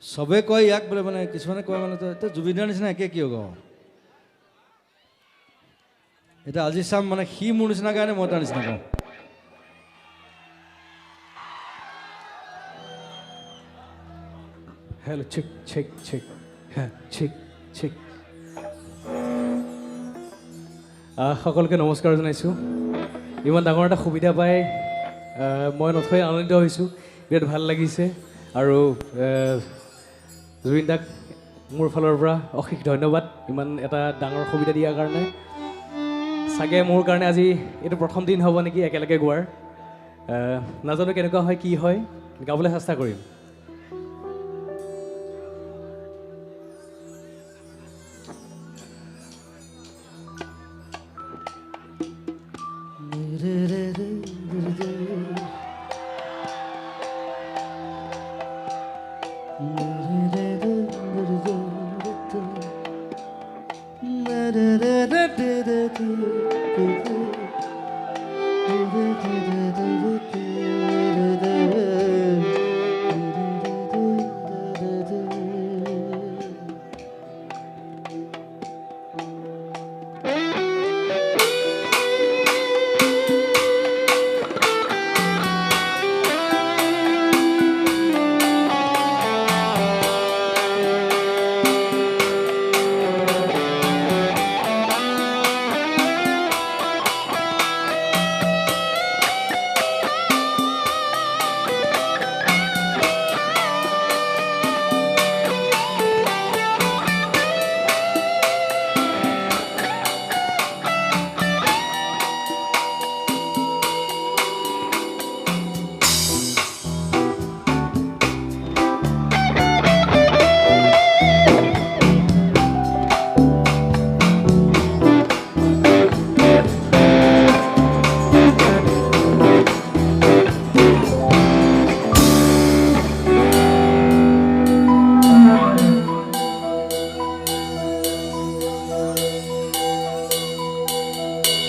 চবে কয় ইয়াক বোলে মানে কিছুমানে কয় মানে তই জুবিনৰ নিচিনা একে কিয় গাৱ এতিয়া আজি চাম মানে সি মোৰ নিচিনা গায় নে মই তাৰ নিচিনা গাওঁ hello' check check check check check সকলোকে নমস্কাৰ জনাইছোঁ ইমান ডাঙৰ এটা সুবিধা পাই মই নথৈ আনন্দিত হৈছোঁ বিৰাট ভাল লাগিছে আৰু জুবিন দাক মোৰ ফালৰ পৰা অশেষ ধন্যবাদ ইমান এটা ডাঙৰ সুবিধা দিয়াৰ কাৰণে চাগে মোৰ কাৰণে আজি এইটো প্ৰথম দিন হ'ব নেকি একেলগে গোৱাৰ নাজানো কেনেকুৱা হয় কি হয় গাবলৈ চেষ্টা কৰিম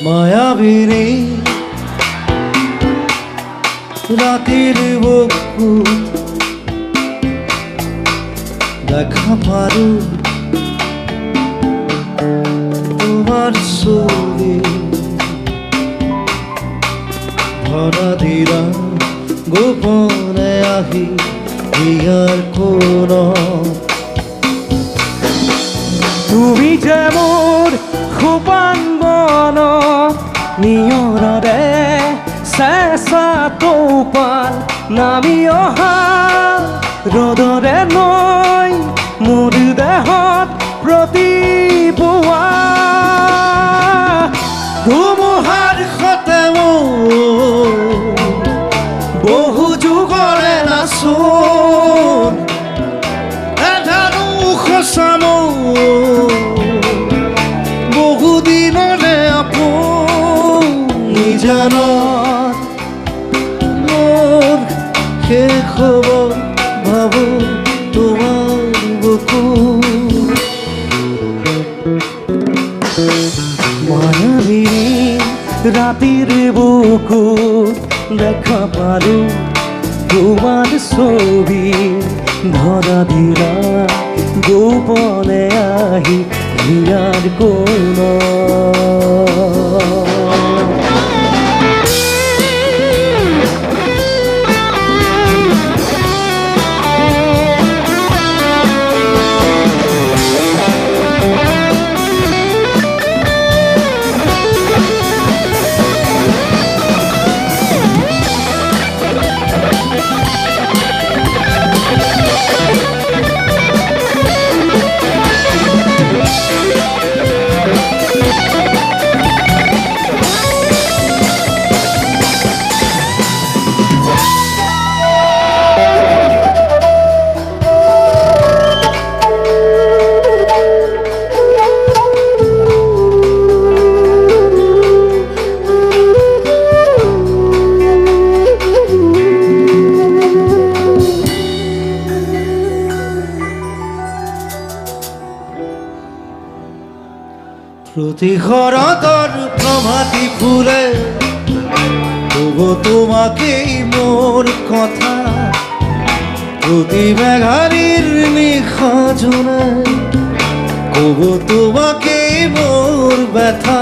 মায়াবিনী ৰাতেৰ বুকু দেখা পাৰু তোমাৰ ছবি ভৰা দিলা গোপনে আহি ইয়াৰ কোন তুমি যে মোৰ সোপান নিয়ৰৰে চেঁচা তৌপান নামি অহা ৰ'দৰে নৈ মোৰ দেহত প্ৰতিপুৱা ধুমুহাৰ সতে বহু যুগৰে নাচোন এধানো সঁচাম বহুদিনৰে আপুনি জানত মোৰ শেষ হ'ব ভাবো তোমাৰ বুকু মায়াবিনী ৰাতিৰ বুকুত দেখা পালো তোমাৰ ছবি ধৰা দিলা গোপনে আহি হিয়াৰ কোন প্ৰতি শৰতৰ প্ৰভাতী ফুলে তবু তোমাকেই মোৰ কথা প্ৰতি মেঘাৰিৰ নিশা জোনাই ক'ব তোমাকে মোৰ ব্যথা